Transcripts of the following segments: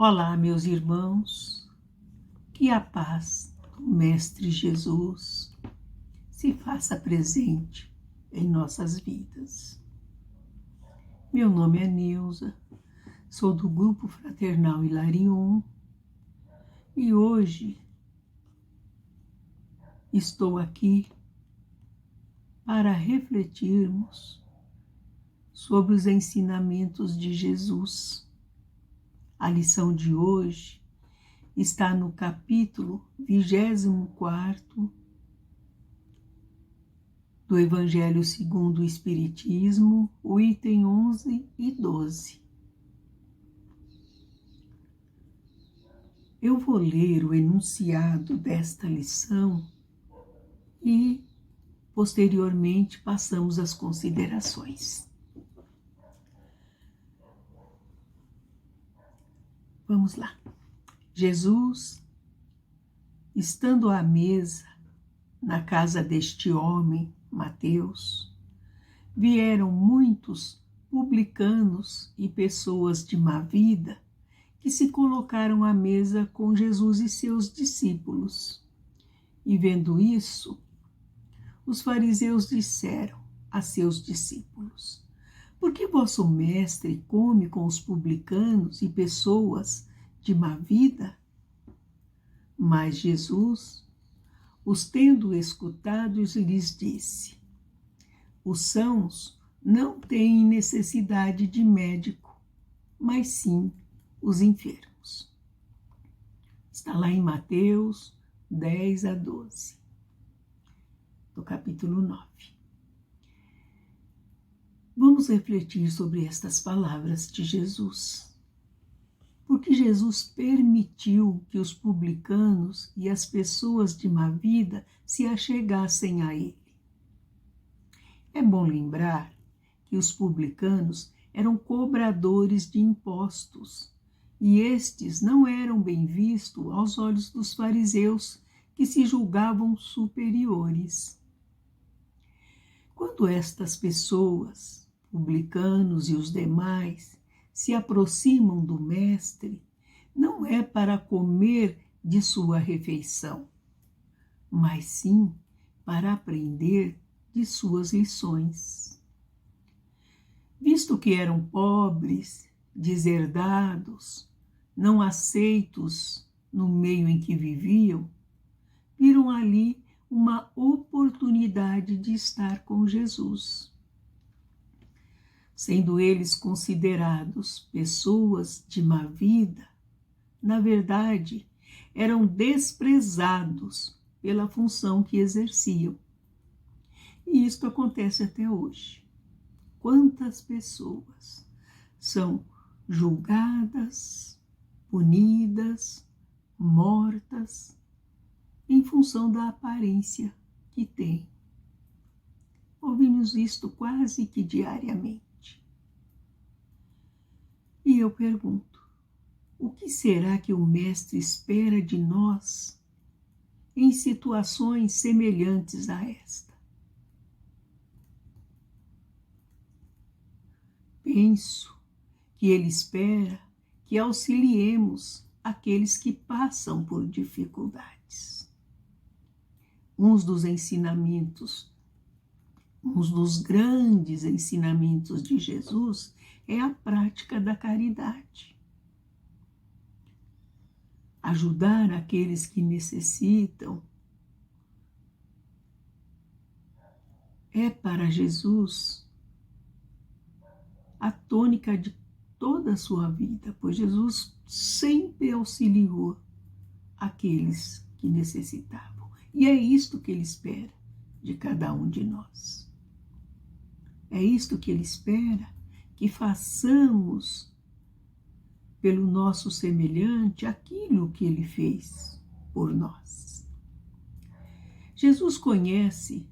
Olá, meus irmãos, que a paz do Mestre Jesus se faça presente em nossas vidas. Meu nome é Neuza, sou do Grupo Fraternal Hilarion e hoje estou aqui para refletirmos sobre os ensinamentos de Jesus. A lição de hoje está no capítulo 24 do Evangelho segundo o Espiritismo, o item 11 e 12. Eu vou ler o enunciado desta lição e, posteriormente, passamos às considerações. Vamos lá. Jesus, estando à mesa na casa deste homem, Mateus, vieram muitos publicanos e pessoas de má vida que se colocaram à mesa com Jesus e seus discípulos. E vendo isso, os fariseus disseram a seus discípulos: por que vosso mestre come com os publicanos e pessoas de má vida? Mas Jesus, os tendo escutado, lhes disse: os sãos não têm necessidade de médico, mas sim os enfermos. Está lá em Mateus 10 a 12, do capítulo 9. Vamos refletir sobre estas palavras de Jesus. Porque Jesus permitiu que os publicanos e as pessoas de má vida se achegassem a ele. É bom lembrar que os publicanos eram cobradores de impostos e estes não eram bem vistos aos olhos dos fariseus, que se julgavam superiores. Quando estas pessoas, publicanos e os demais, se aproximam do Mestre, não é para comer de sua refeição, mas sim para aprender de suas lições. Visto que eram pobres, deserdados, não aceitos no meio em que viviam, viram ali uma oportunidade de estar com Jesus. Sendo eles considerados pessoas de má vida, na verdade, eram desprezados pela função que exerciam. E isto acontece até hoje. Quantas pessoas são julgadas, punidas, mortas, em função da aparência que têm. Ouvimos isto quase que diariamente. E eu pergunto, o que será que o Mestre espera de nós em situações semelhantes a esta? Penso que ele espera que auxiliemos aqueles que passam por dificuldades. Um dos grandes ensinamentos de Jesus é a prática da caridade. Ajudar aqueles que necessitam é para Jesus a tônica de toda a sua vida, pois Jesus sempre auxiliou aqueles que necessitavam. E é isto que ele espera de cada um de nós. É isto que ele espera, que façamos pelo nosso semelhante aquilo que ele fez por nós. Jesus conhece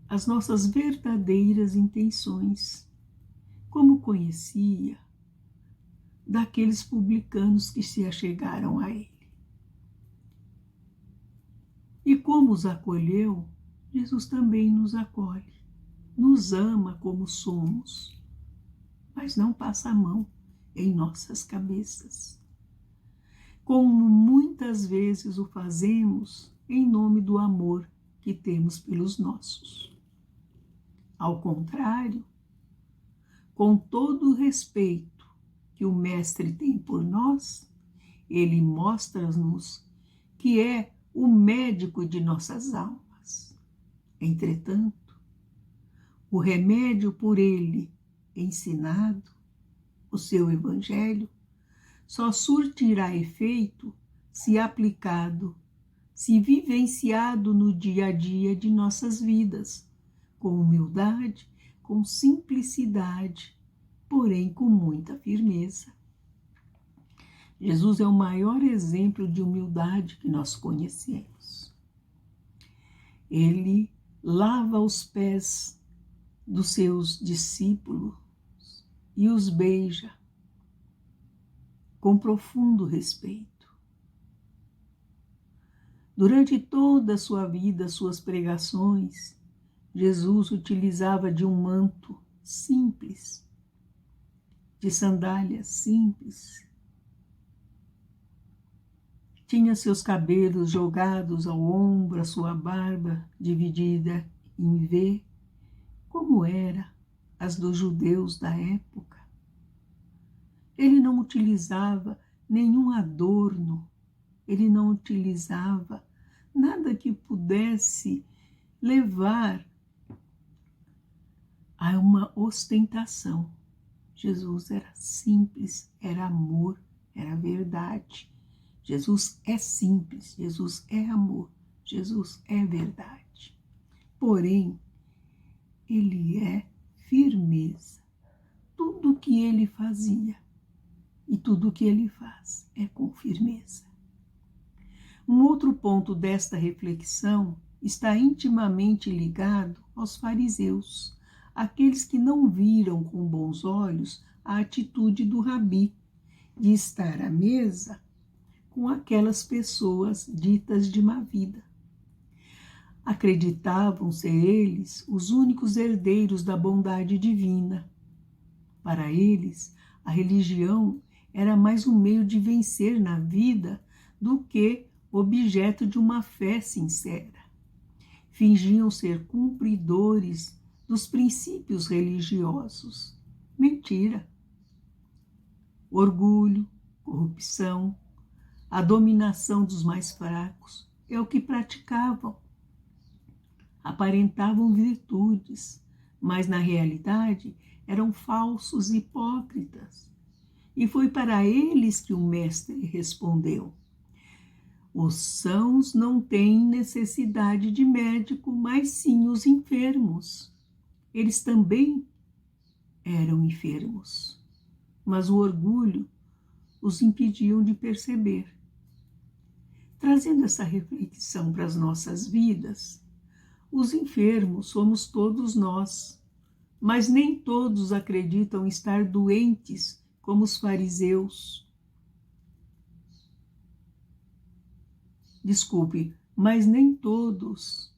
as nossas verdadeiras intenções, como conhecia daqueles publicanos que se achegaram a ele. E como os acolheu, Jesus também nos acolhe, nos ama como somos, mas não passa a mão em nossas cabeças. como muitas vezes o fazemos em nome do amor que temos pelos nossos. Ao contrário, com todo o respeito que o Mestre tem por nós, ele mostra-nos que é o médico de nossas almas. Entretanto, o remédio por ele ensinado, o seu Evangelho, só surtirá efeito se aplicado, se vivenciado no dia a dia de nossas vidas, com humildade, com simplicidade, porém com muita firmeza. Jesus é o maior exemplo de humildade que nós conhecemos. Ele lava os pés dos seus discípulos e os beija com profundo respeito. Durante toda a sua vida, suas pregações, Jesus utilizava de um manto simples, de sandálias simples. Tinha seus cabelos jogados ao ombro, a sua barba dividida em V, como era as dos judeus da época. Ele não utilizava nenhum adorno, ele não utilizava nada que pudesse levar a uma ostentação. Jesus era simples, era amor, era verdade. Jesus é simples, Jesus é amor, Jesus é verdade. Porém, ele é firmeza. Tudo o que ele fazia e tudo o que ele faz é com firmeza. Um outro ponto desta reflexão está intimamente ligado aos fariseus, aqueles que não viram com bons olhos a atitude do rabi de estar à mesa com aquelas pessoas ditas de má vida. Acreditavam ser eles os únicos herdeiros da bondade divina. Para eles, a religião era mais um meio de vencer na vida do que objeto de uma fé sincera. Fingiam ser cumpridores dos princípios religiosos. Mentira. Orgulho, corrupção, a dominação dos mais fracos é o que praticavam. Aparentavam virtudes, mas na realidade eram falsos hipócritas. E foi para eles que o Mestre respondeu: os sãos não têm necessidade de médico, mas sim os enfermos. Eles também eram enfermos, mas o orgulho os impediam de perceber. Trazendo essa reflexão para as nossas vidas, os enfermos somos todos nós, mas nem todos acreditam estar doentes como os fariseus. Desculpe, mas nem todos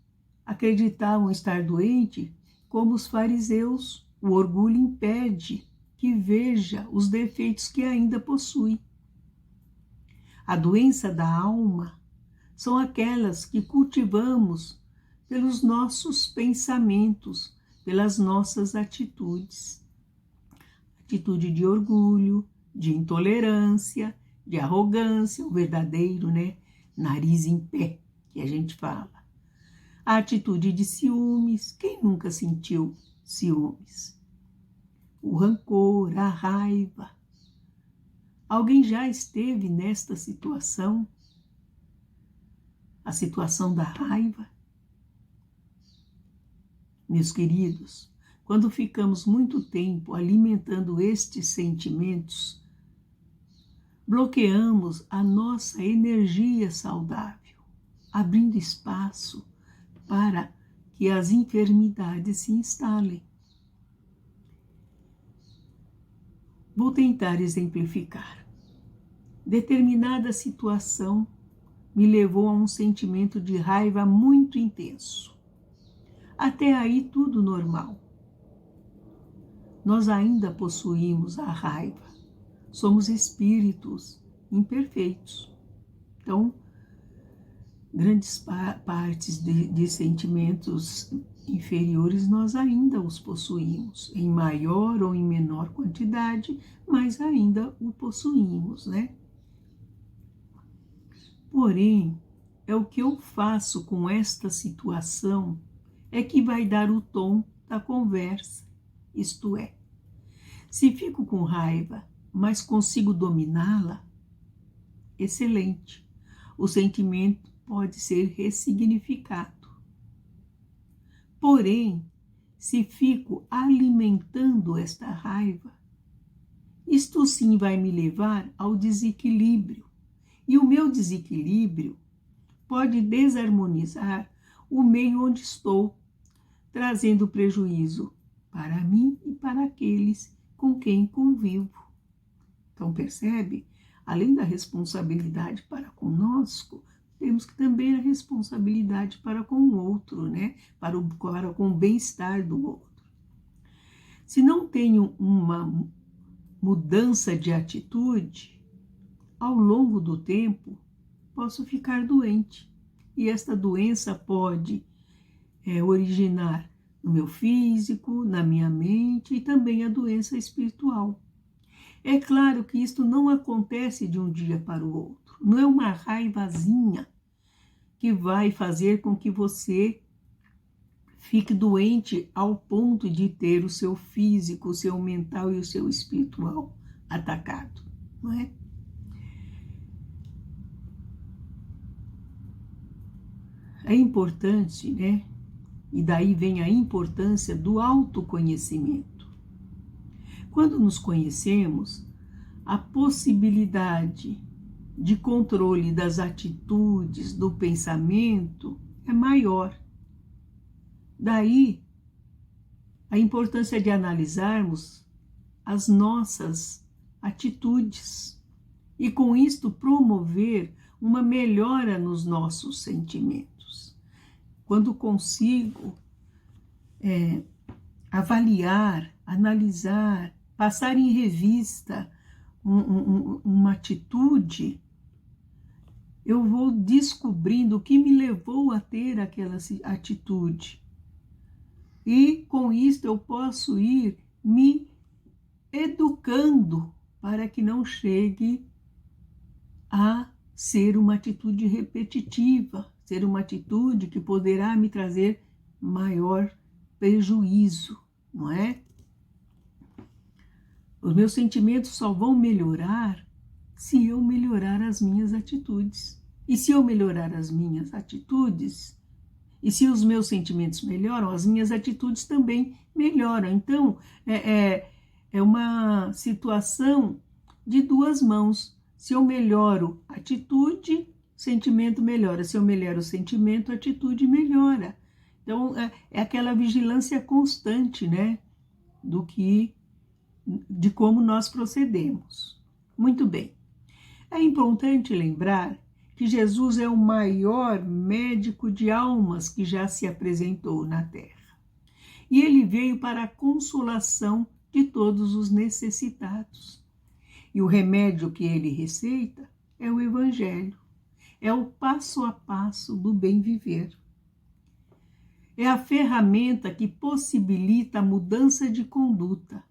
acreditavam estar doente como os fariseus. O orgulho impede que veja os defeitos que ainda possui. A doença da alma são aquelas que cultivamos pelos nossos pensamentos, pelas nossas atitudes. Atitude de orgulho, de intolerância, de arrogância, o verdadeiro, nariz em pé, que a gente fala. A atitude de ciúmes, quem nunca sentiu ciúmes? O rancor, a raiva. Alguém já esteve nesta situação? A situação da raiva? Meus queridos, quando ficamos muito tempo alimentando estes sentimentos, bloqueamos a nossa energia saudável, abrindo espaço para que as enfermidades se instalem. Vou tentar exemplificar. Determinada situação me levou a um sentimento de raiva muito intenso. Até aí tudo normal. Nós ainda possuímos a raiva. Somos espíritos imperfeitos. Então, grandes partes de sentimentos inferiores nós ainda os possuímos, em maior ou em menor quantidade, mas ainda o possuímos, né? Porém, é o que eu faço com esta situação é que vai dar o tom da conversa, isto é, se fico com raiva, mas consigo dominá-la, excelente, o sentimento pode ser ressignificado. Porém, se fico alimentando esta raiva, isto sim vai me levar ao desequilíbrio. E o meu desequilíbrio pode desarmonizar o meio onde estou, trazendo prejuízo para mim e para aqueles com quem convivo. Então, percebe? Além da responsabilidade para conosco, temos também a responsabilidade para com o outro, né? Para com o bem-estar do outro. Se não tenho uma mudança de atitude, ao longo do tempo, posso ficar doente. E esta doença pode originar no meu físico, na minha mente e também a doença espiritual. É claro que isto não acontece de um dia para o outro. Não é uma raivazinha que vai fazer com que você fique doente ao ponto de ter o seu físico, o seu mental e o seu espiritual atacado, não é? É importante, né? E daí vem a importância do autoconhecimento. Quando nos conhecemos, a possibilidade de controle das atitudes, do pensamento é maior. Daí a importância de analisarmos as nossas atitudes e com isto promover uma melhora nos nossos sentimentos. Quando consigo avaliar, analisar, passar em revista uma atitude, eu vou descobrindo o que me levou a ter aquela atitude. E com isso eu posso ir me educando para que não chegue a ser uma atitude repetitiva, ser uma atitude que poderá me trazer maior prejuízo, não é? Os meus sentimentos só vão melhorar se eu melhorar as minhas atitudes. E se eu melhorar as minhas atitudes, e se os meus sentimentos melhoram, as minhas atitudes também melhoram. Então, é uma situação de duas mãos. Se eu melhoro a atitude, sentimento melhora. Se eu melhoro o sentimento, a atitude melhora. Então, é aquela vigilância constante, né? De como nós procedemos. Muito bem. É importante lembrar que Jesus é o maior médico de almas que já se apresentou na Terra. E ele veio para a consolação de todos os necessitados. E o remédio que ele receita é o Evangelho. É o passo a passo do bem viver. É a ferramenta que possibilita a mudança de conduta.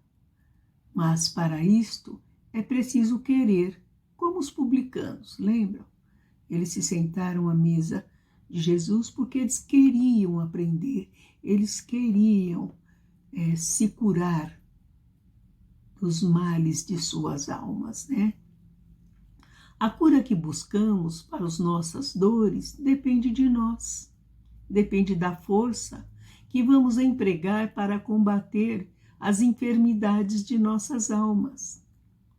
Mas para isto é preciso querer, como os publicanos, lembram? Eles se sentaram à mesa de Jesus porque eles queriam aprender, eles queriam se curar dos males de suas almas, né? A cura que buscamos para as nossas dores depende de nós, depende da força que vamos empregar para combater as enfermidades de nossas almas.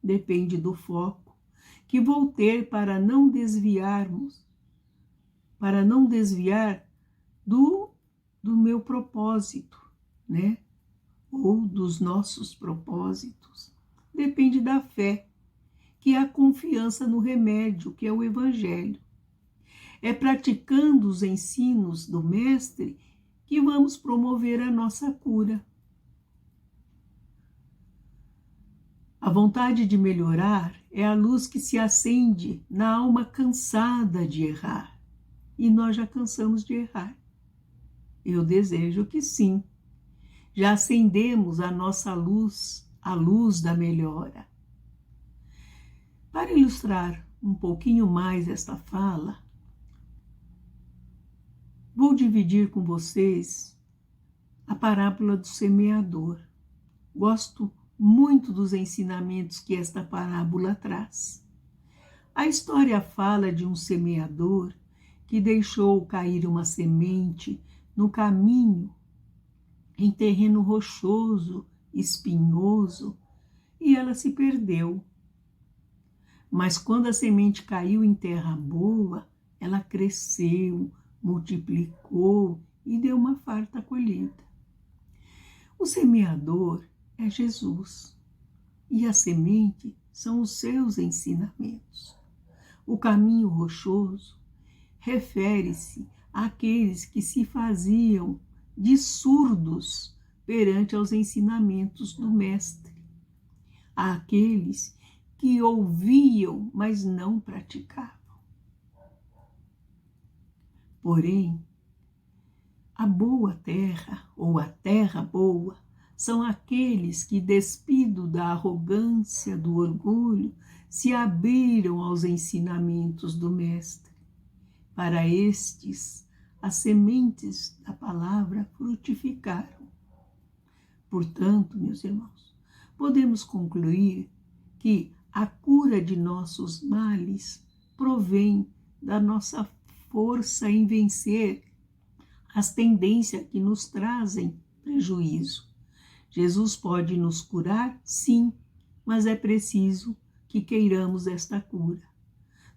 Depende do foco que vou ter para não desviar do meu propósito, né? Ou dos nossos propósitos. Depende da fé, que é a confiança no remédio, que é o Evangelho. É praticando os ensinos do Mestre que vamos promover a nossa cura. A vontade de melhorar é a luz que se acende na alma cansada de errar. E nós já cansamos de errar. Eu desejo que sim. Já acendemos a nossa luz, a luz da melhora. Para ilustrar um pouquinho mais esta fala, vou dividir com vocês a parábola do semeador. Gosto muito dos ensinamentos que esta parábola traz. A história fala de um semeador que deixou cair uma semente no caminho, em terreno rochoso, espinhoso, e ela se perdeu. Mas quando a semente caiu em terra boa, ela cresceu, multiplicou e deu uma farta colheita. O semeador é Jesus e a semente são os seus ensinamentos. O caminho rochoso refere-se àqueles que se faziam de surdos perante aos ensinamentos do Mestre, àqueles que ouviam, mas não praticavam. Porém, a boa terra, ou a terra boa, são aqueles que, despido da arrogância, do orgulho, se abriram aos ensinamentos do Mestre. Para estes, as sementes da palavra frutificaram. Portanto, meus irmãos, podemos concluir que a cura de nossos males provém da nossa força em vencer as tendências que nos trazem prejuízo. Jesus pode nos curar, sim, mas é preciso que queiramos esta cura.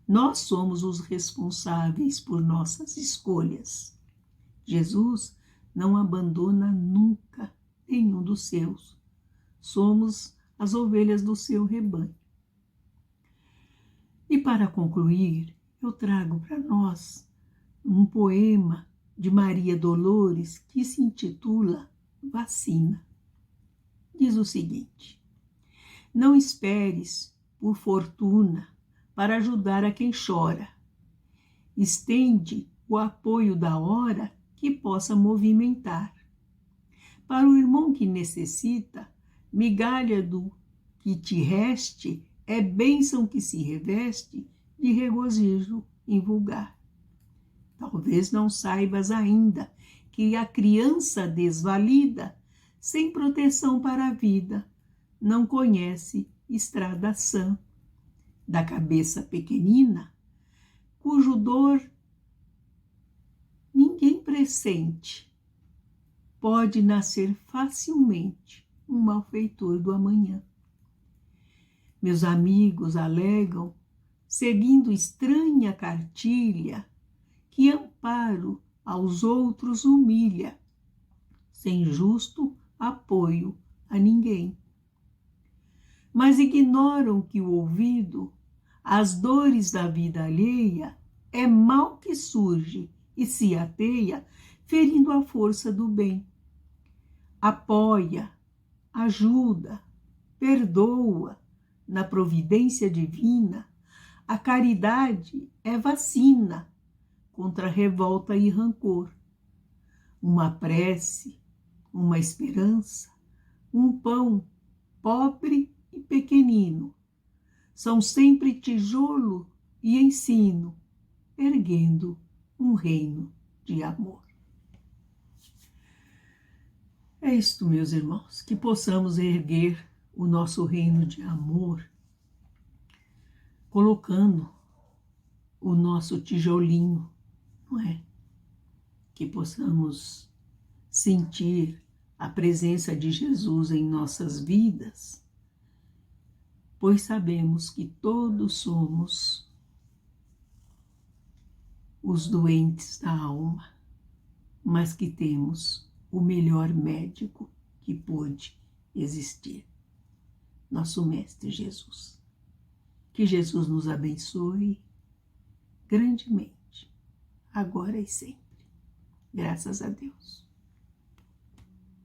Nós somos os responsáveis por nossas escolhas. Jesus não abandona nunca nenhum dos seus. Somos as ovelhas do seu rebanho. E para concluir, eu trago para nós um poema de Maria Dolores que se intitula Vacina. Diz o seguinte: não esperes por fortuna para ajudar a quem chora. Estende o apoio da hora que possa movimentar. Para o irmão que necessita, migalha do que te reste é bênção que se reveste de regozijo invulgar. Talvez não saibas ainda que a criança desvalida, sem proteção para a vida, não conhece estrada sã. Da cabeça pequenina, cujo dor ninguém pressente, pode nascer facilmente um malfeitor do amanhã. Meus amigos alegam, seguindo estranha cartilha, que amparo aos outros humilha, sem justo apoio a ninguém. Mas ignoram que o ouvido, as dores da vida alheia, é mal que surge e se ateia, ferindo a força do bem. Apoia, ajuda, perdoa, na providência divina, a caridade é vacina contra revolta e rancor. Uma prece, uma esperança, um pão pobre e pequenino, são sempre tijolo e ensino, erguendo um reino de amor. É isto, meus irmãos, que possamos erguer o nosso reino de amor, colocando o nosso tijolinho, não é? Que possamos sentir a presença de Jesus em nossas vidas, pois sabemos que todos somos os doentes da alma, mas que temos o melhor médico que pôde existir, nosso Mestre Jesus. Que Jesus nos abençoe grandemente, agora e sempre. Graças a Deus.